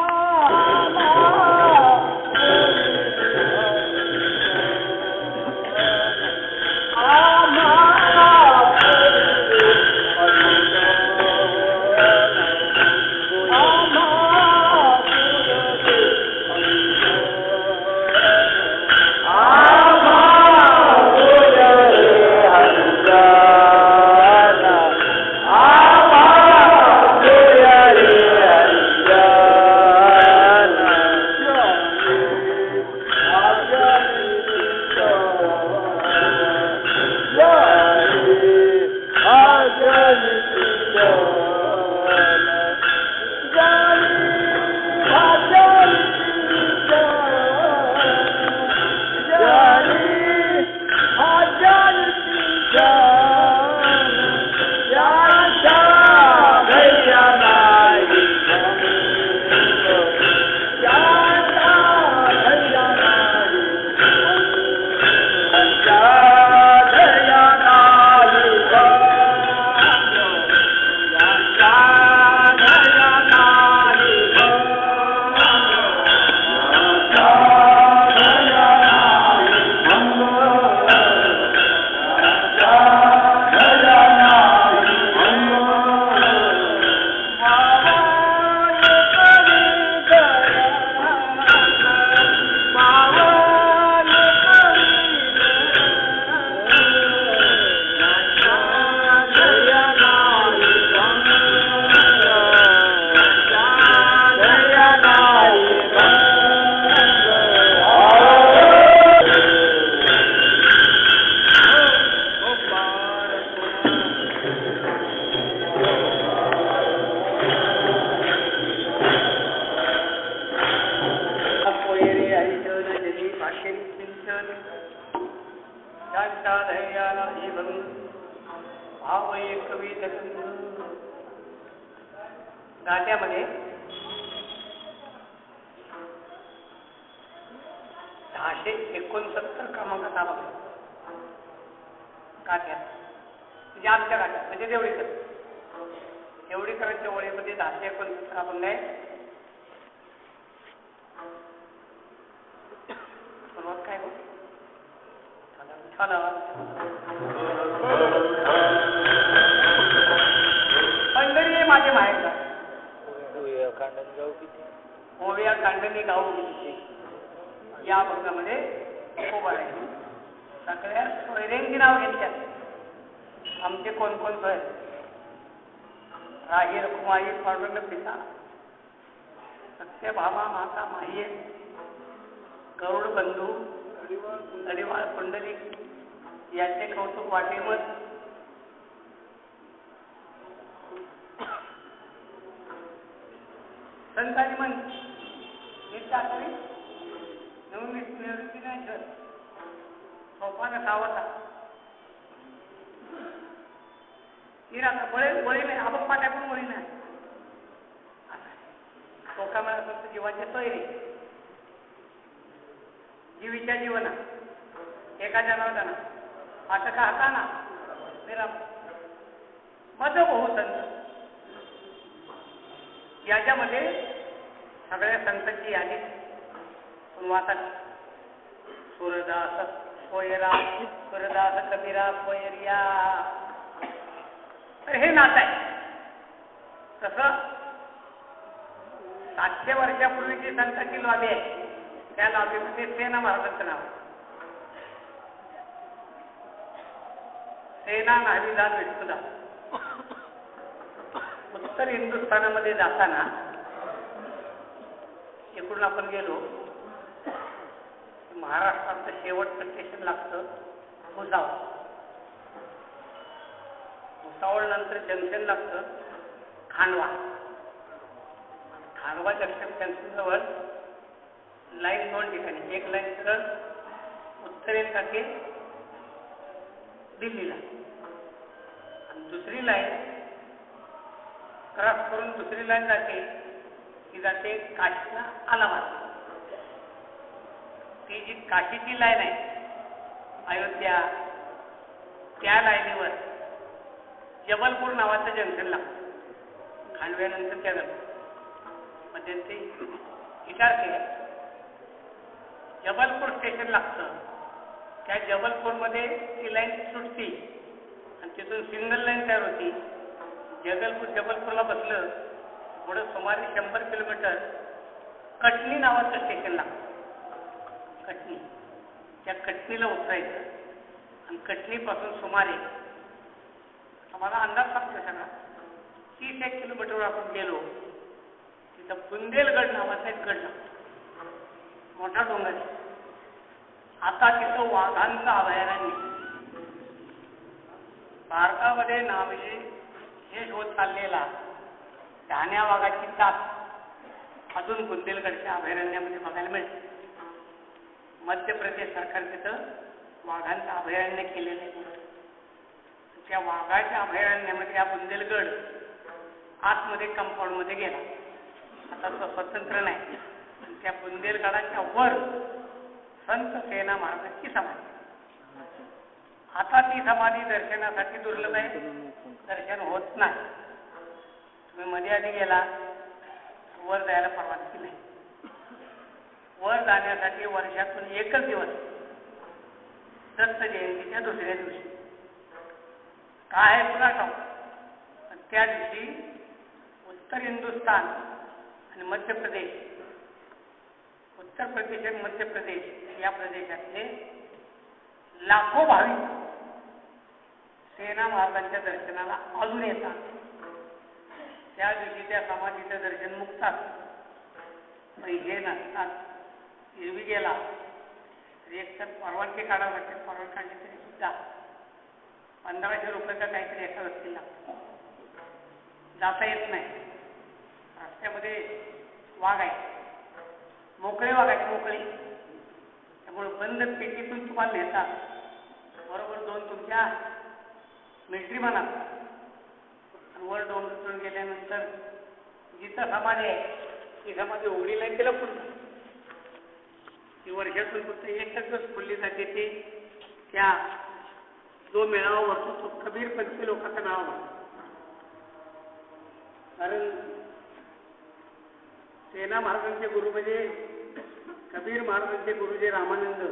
सुविध गात्यामध्ये 669 क्रमांकाचा भाग गात्यात म्हणजे आमच्या गात्यात म्हणजे देवळीकरांच्या ओळीमध्ये 669 अभंग आहे. सुरुवात काय हो छान पंढरी आहे माझे माहेर ओव्या कांडणी गाऊ या अभंगामध्ये खूप आहे. सगळ्या सोयऱ्यांची नाव घेतल्यात. आमचे कोण कोण सोय राही रखुमाई पांडुरंग पिता सत्यभामा माता माहिये गरुड बंधू अडिवाळ पुंडलिक याचे कौतुक वाटेमत संतांनी म्हण नित्य आठवी निवृत्ती नाही सर सोपान सावता आता बळी नाही आपण पाट्या पण बळी नाही सोका मिळत फक्त जीवाचे सोयरे जीवीच्या जीवना एका जनावरांना पाटका हाताना निराम मद बहु संत याच्यामध्ये सगळ्या संतांची यादी वाचा. सूरदास कोयरा सूरदास कबीरा कोयरिया तर हे नातं आहे. तसं 700 वर्षापूर्वीची संतांची लॉबी आहे. त्या लॉबीमध्ये सेना महाराजांचं नाव सेना नावीदास विष्णुदास. उत्तर हिंदुस्थानामध्ये जाताना इकडून आपण गेलो महाराष्ट्राचं शेवटचं स्टेशन लागतं भुसावळ. भुसावळ नंतर जंक्शन लागतं खांडवा. खांडवा जंक्शन जवळ लाईन 2 ठिकाणी. एक लाईन सरळ उत्तरेत जाते दिल्लीला आणि दुसरी लाईन क्रॉस करून दुसरी लाईन जाते ती जाते काशीला अलाहाबाद. ती जी काशीची लाईन आहे अयोध्या त्या लाईनीवर जबलपूर नावाचं जंक्शन लागतं. खांडव्यानंतर त्या मध्ये ते विचार केला जबलपूर स्टेशन लागतं. त्या जबलपूरमध्ये ती लाईन सुटती आणि तिथून सिंगल लाईन तयार होती. जबलपूरला बसलं पुढं सुमारे 100 किलोमीटर कटनी नावाचं स्टेशन लागतं. कटनी त्या कटनीला उतरायचं आणि कटनीपासून सुमारे आम्हाला अंदाज सांगतो सगळा 30-1 किलोमीटरवर आपण गेलो तिथं बुंदेलगड नावाचा एक गड लागतो. मोठा डोंगर आहे. आता तिथं वाघांचं अभयारण्य भारतामध्ये नामशेष होत चाललेला धान्या वाघाची जात अजून बुंदेलगडच्या अभयारण्यामध्ये बघायला मिळते. मध्य प्रदेश सरकार तिथं वाघांचं अभयारण्य केलेलं आहे. त्या वाघाच्या अभयारण्यामध्ये हा बुंदेलगड आतमध्ये कंपाऊंडमध्ये गेला. आता तो स्वतंत्र नाही. त्या बुंदेलगडाच्या वर संत सेना महाराजांची समाधी. आता ती समाधी दर्शनासाठी दुर्लभ आहे. दर्शन होत नाही. तुम्ही मध्ये आधी गेला वर जायला परवानगी नाही. वर जाण्यासाठी वर्षातून एकच दिवस दत्त जयंतीच्या दुसऱ्या दिवशी काय आहे तुला ठाऊक. त्या दिवशी उत्तर हिंदुस्थान आणि मध्य प्रदेश उत्तर प्रदेश आणि मध्य प्रदेश या प्रदेशातले लाखो भाविक सेना महाराजांच्या दर्शनाला अजून येतात. त्या दिवशी त्या समाधीचं दर्शन मुक्त असतं. पैसे नसतात. एरवी गेला तरी एक तर परवानगी काढावं लागते. परवानगी काढली तरी सुद्धा 1500 रुपये का काहीतरी एका व्यक्तीला जाता येत नाही. रस्त्यामध्ये वाघ आहे. मोकळे वाघ आहेत. मोकळे त्यामुळे बंद पेटीतून तुम्हाला नेतात. बरोबर 2 तुमच्या मिलिटरी म्हणा वर डोंगरातून गेल्यानंतर जिथं समाधी आहे ती समाधी उघडी नाही तिला पुढे ती वर्षातून फक्त एकच दिवस खुलली जाते. ते त्या जो मेळावा भरतो तो कबीरपंथी लोकांचा मेळावा भरतो. कारण सेना महाराजांचे गुरु म्हणजे कबीर महाराजांचे गुरु जे रामानंद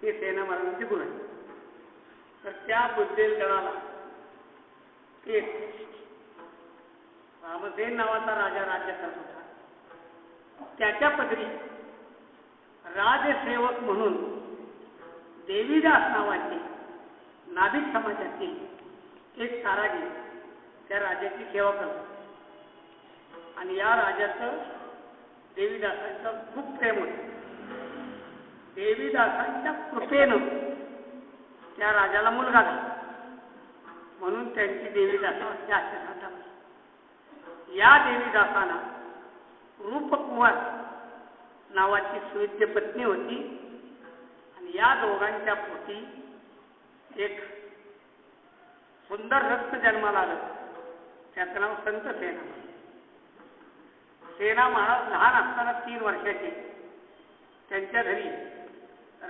ते सेना महाराजांचे गुरु आहेत. तर त्या बुंदेलगडाला एक रामसेन नावाचा राजा राज्य करत होता. त्याच्या पदरी राजसेवक म्हणून देवीदास नावाचे नाभिक समाजातील एक कारागीर त्या राजाची सेवा करतो. आणि या राजाचं देवीदासांचं खूप प्रेम होतं. देवीदासांच्या कृपेनं त्या राजाला मुलगा झाला म्हणून त्यांची देवीदासावरची आश्रयश्रद्धा होती. या देवीदासाला रूपकुमार नावाची सुविद्य पत्नी होती आणि या दोघांच्या पोटी एक सुंदर रक्त जन्माला आलं. त्याचं नाव संत सेना. सेना महाराज लहान असताना 3 वर्षाचे त्यांच्या घरी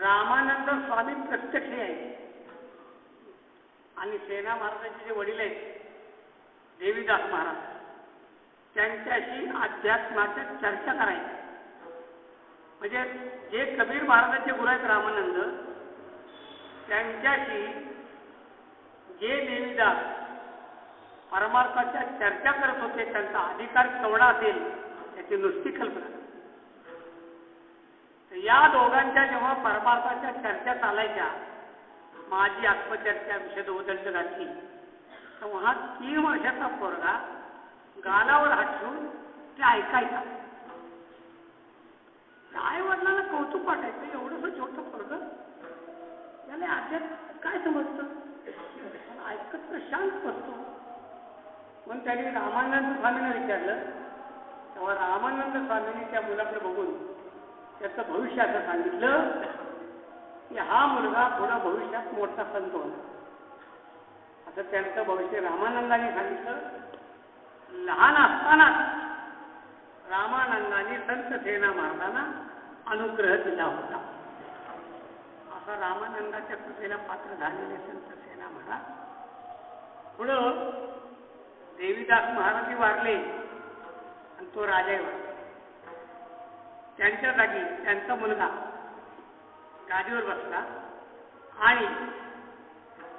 रामानंद स्वामी प्रत्यक्ष यायचे आणि सेना महाराजांचे जे वडील आहेत देवीदास महाराज त्यांच्याशी अध्यात्माच्या चर्चा करायच्या. म्हणजे जे कबीर महाराजांचे गुरु आहेत रामानंद त्यांच्याशी जे देवीदास परमार्थाच्या चर्चा करत होते त्यांचा अधिकार केवढा असेल याची नुसती कल्पना. या दोघांच्या जेव्हा परमार्थाच्या चर्चा चालायच्या माझी आत्मचर्चा विषद उदंड घातली तेव्हा 3 वर्षाचा पोरगा गालावर हात ठेवून ते ऐकायचा. आई वडिलांना कौतुक वाटायचं एवढंसं छोटं पोरग याला अध्यात्म काय समजतं ऐकत तर शांत बसतो. म्हणून त्यांनी रामानंद स्वामींना विचारलं. तेव्हा रामानंद स्वामींनी त्या मुलाकडे बघून त्याचं भविष्य असं सांगितलं की हा मुलगा पुढे भविष्यात मोठा संत होणार. असं त्यांचं भविष्य रामानंदांनी सांगितलं. लहान असताना रामानंदांनी संत सेना महाराजांना अनुग्रह दिला होता. असा रामानंदाच्या कृपेला पात्र झालेले संत सेना महाराज पुढं देवीदास महाराज वारले आणि तो राजाही वारला. त्यांच्या जागी त्यांचा मुलगा गादीवर बसला आणि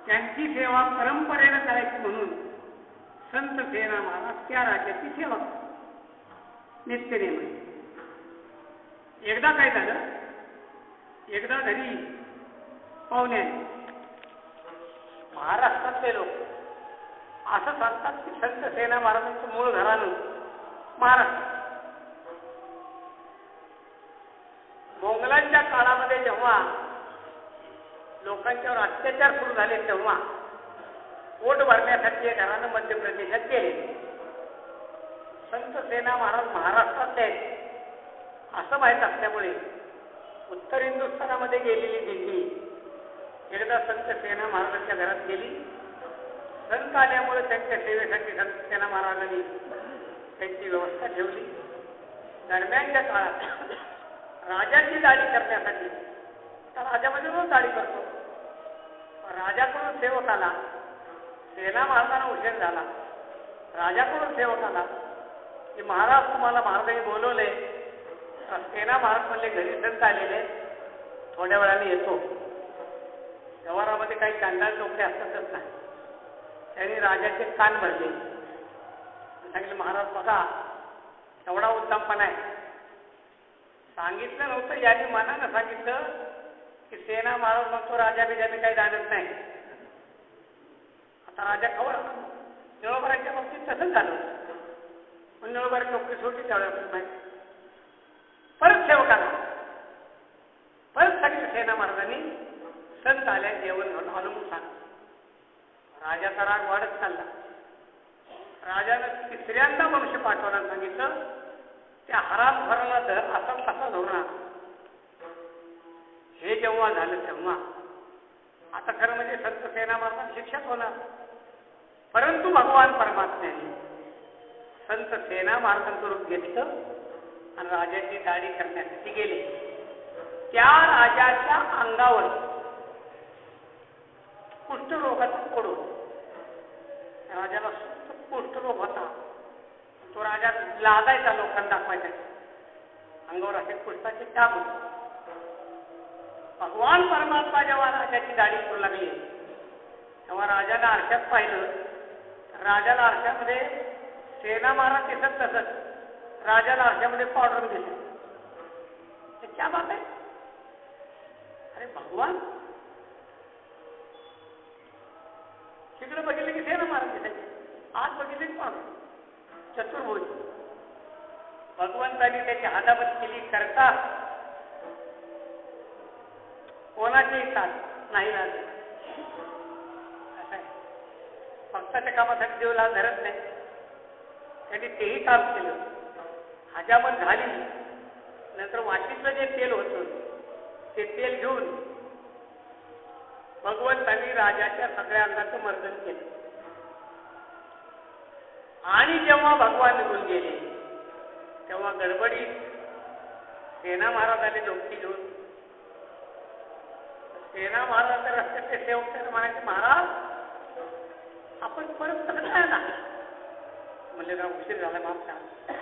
त्यांची सेवा परंपरेनं करायची म्हणून संत सेना महाराज त्या राजाची सेवा नित्यनेम. एकदा काय झालं एकदा घरी पाहुण्याने महाराष्ट्रातले लोक असं सांगतात की संत सेना महाराजांचं मूळ घराणं महाराष्ट्र. मोंगलांच्या काळामध्ये जेव्हा लोकांच्यावर अत्याचार सुरू झाले तेव्हा पोट भरण्यासाठी हे घराणं मध्य प्रदेशात गेले. संत सेना महाराज महाराष्ट्रात आहेत असं माहीत असल्यामुळे उत्तर हिंदुस्थानामध्ये गेलेली दिंडी एकदा संत सेना महाराजांच्या घरात गेली. संत आल्यामुळे त्यांच्या सेवेसाठी संत सेना महाराजांनी त्यांची व्यवस्था ठेवली. दरम्यानच्या काळात राजाची दाढी करण्यासाठी राजा म्हणजे रोज दाढी करतो. राजाकडून सेवक आला. सेना महाराजांना उशीर झाला. राजाकडून सेवक आला की महाराज तुम्हाला महाराजांनी बोलवले. सेना महाराज म्हणले घरी संत आलेले थोड्या वेळाने येतो. व्यवहारामध्ये काही चांडाळ टोपले असतातच नाही. त्यांनी राजाचे कान भरले. सांगितले महाराज बघा एवढा उत्तमपणा आहे. सांगितलं नव्हतं याने मनानं सांगितलं की सेना महाराज म्हणतो राजा बिजाने काही जाणत नाही. आता राजा खबर निळोबाराच्या बाबतीत तसंच झालं. पण निळोबारी नोकरी सोडली त्यावेळेस माहिती परत सेवकाला परत सांगितलं सेना महाराजांनी संत आल्या जेवण घेऊन आलो म्हणून सांग. राजाचा राग वाढत चालला. राजानं 3ऱ्यांदा मनुष्य पाठवण्यास सांगितलं. त्या हराम भराला असा कसा धोरण. हे जेव्हा झालं तेव्हा आता खरं म्हणजे संत सेना महाराज शिक्षक होणार. परंतु भगवान परमात्म्याने संत सेना महाराजांचं रूप घेतलं आणि राजाची दाढी करण्यासाठी गेले. त्या राजाच्या अंगावर कुष्ठरोगाचा फोड होता. राजाला कुष्ठरोग होता. तो राजा लागायचा लोकांना दाखवायचा. अंगावर असे कुष्ठाचे डाग होते. भगवान परमात्मा जेव्हा राजाची दाढी करू लागली तेव्हा राजाला आरशात पाहिलं. राजाला आरशामध्ये सेना महाराज दिसत तसंच राजाला आरशामध्ये पावडर दिसत. क्या बात आहे. अरे भगवान तिकडे बघितलं की सेना महाराज दिसायचे. आज बघितले की पावडर. चतुर्भुज. भगवंतांनी त्याची हादाबत केली करता कोणाचीही साथ नाही लागली. भक्ताच्या कामासाठी देव लाल धरत नाही. त्यांनी तेही काम केलं. हजामत झाली. नंतर वाटीतलं जे तेल होतं ते तेल घेऊन भगवंतांनी राजाच्या सगळ्या अंगाचं मर्दन केलं. आणि जेव्हा भगवान निघून गेले तेव्हा गडबडीत सेना महाराजाने डोकी घेऊन सेना महाराजांच्या रस्त्याचे सेवक त्याला म्हणायचे, महाराज आपण परत कसं काय ना. म्हणले का उशीर झाला माफ करा.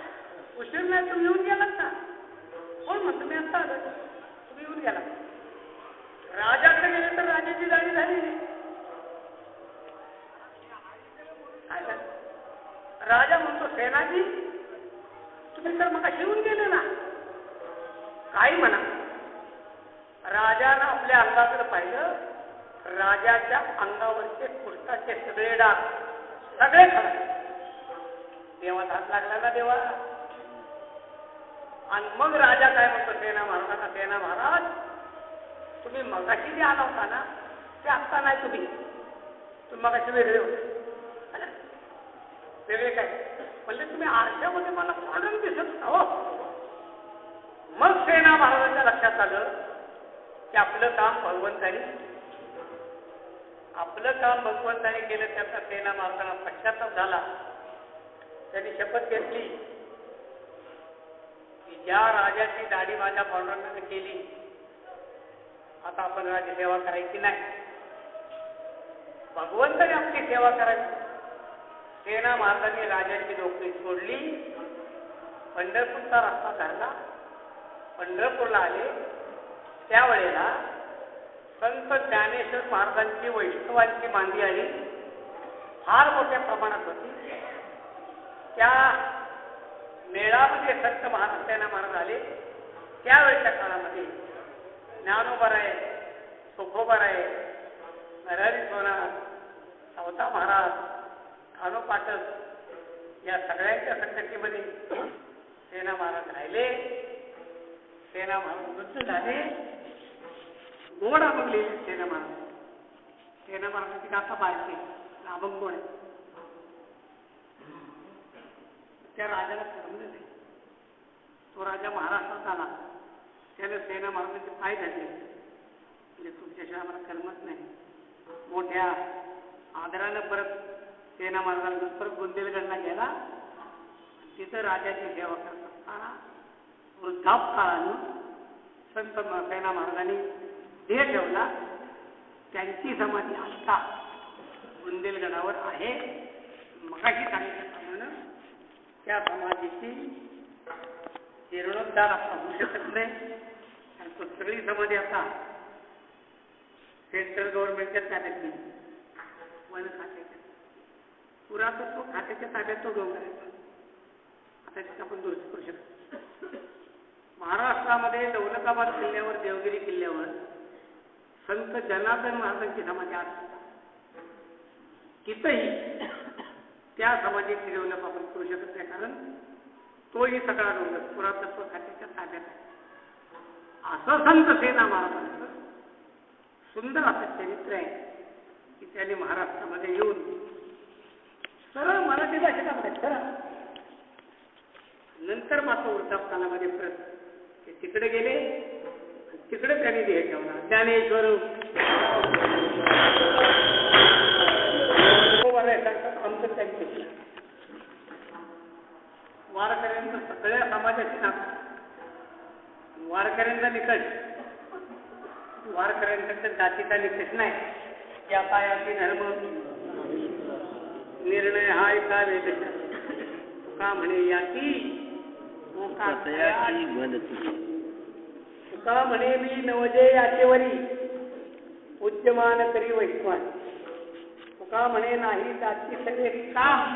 उशीर नाही, तुम्ही येऊन गेलात ना. कोण म्हणतो मी आता आलो. तुम्ही येऊन गेला. राजाकडे गेले तर राजाची दाढी झाली. राजा म्हणतो सेनाजी तुम्ही तर मग येऊन गेले ना. काही म्हणा. राजानं आपल्या अंगाकडे पाहिलं. राजाच्या अंगावरचे कुष्ठाचे सगळे डाग सगळे खाल्ले. देवात हात लागला ना देवा. आणि मग राजा काय म्हणतो सेना महाराजांना, सेना महाराज तुम्ही मगाशी जे आला होता ना ते आत्ता नाही. तुम्ही मगाशी वेगळे होते. वेगळे काय म्हणजे तुम्ही आरशामध्ये मला पाडून दिसत हो. मग सेना महाराजांच्या लक्षात आलं की आपलं काम भगवंतानी केलं. त्याचा सेना महाराजांना पश्चाताप झाला. त्यांनी शपथ घेतली की ज्या राजाची दाढी माझ्या पांडुरंगाने केली आता आपण राजसेवा करायची नाही. भगवंताने आपली सेवा करायची. सेना महाराजांनी राजाची नोकरी सोडली. पंढरपूरचा रस्ता धरला. पंढरपूरला आले. त्यावेळेला संत ज्ञानेश्वर महाराजांची वैष्णवांची मांदी आली फार मोठ्या प्रमाणात होती. त्या मेळामध्ये संत महाराज सेना महाराज आले. त्यावेळेच्या काळामध्ये ज्ञानोबराय, सुखोबराय, नरहरी सोनार, सावता महाराज, कानो पाटक या सगळ्यांच्या संकटीमध्ये सेना महाराज राहिले. सेना महाराज मृत्यू झाले. गोड अभंग लिहिले सेना महाराज. सेना महाराजांची गाथा बारकी अभंग गोड आहे. त्या राजाला समजलं नाही. तो राजा महाराष्ट्रात आला. त्याला सेना महाराजांचे पाय धरले. म्हणजे तुमच्याशिवाय आम्हाला करमत नाही. मोठ्या आदरानं परत सेना महाराजांना परत बुंदेलगडला गेला. तिथं राजाची सेवा करत असताना वृद्धापकाळानं संत सेना महाराजांनी देह ठेवला. त्यांची समाधी आता बुंदेलगडावर आहे. मगाशी सांगितल्याप्रमाणे त्या समाधीची जीर्णोद्धार आपण होऊ शकत नाही. आणि तो सगळी समाधी आता सेंट्रल गव्हर्नमेंटच्या ताब्यात नाही. वन खात्याच्या पुरातत्व खात्याच्या ताब्यात तो डोंगर आहे. आता तिथं आपण दुरुस्त करू शकतो. महाराष्ट्रामध्ये दौलताबाद किल्ल्यावर, देवगिरी किल्ल्यावर संत जनार्दन महाराजांची समाधी आहे. तिथंही त्या समाधीची डेव्हलप आपण करू शकत नाही. कारण तोही सगळा डोंगर पुरातत्व खात्याच्या ताब्यात आहे. असं संत सेना महाराजांचं सुंदर असं चरित्र आहे की त्यांनी महाराष्ट्रामध्ये येऊन सरळ मराठी भाषेत खरं. नंतर मात्र वृद्धापकाळामध्ये परत ते तिकडे गेले. तिकडे त्यांनी देह ठेवला. ज्ञानेश्वर महाराज सांगतात आमचं त्यांच्याशी वारकऱ्यांचं सगळ्या समाजाची नातं वारकऱ्यांचा निकष वारकऱ्यांचा जातीचा निकष नाही की आता याची धर्म निर्णय हा एका वेदशा तुका म्हणे याची तुका म्हणे मी नवजे याचेवरी उद्यमान करी वैश्वान तुका म्हणे नाही जाती सगळे काम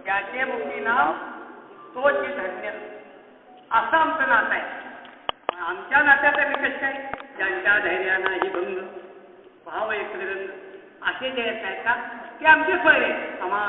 ज्याचे मुक्ती नाव तोची धन्य असं आमचं नातं आहे आमच्या नात्याचा निकष काय ज्यांच्या धैर्यानाही भंग भाव एक असे जे आहेत का ते आमचे सोयरे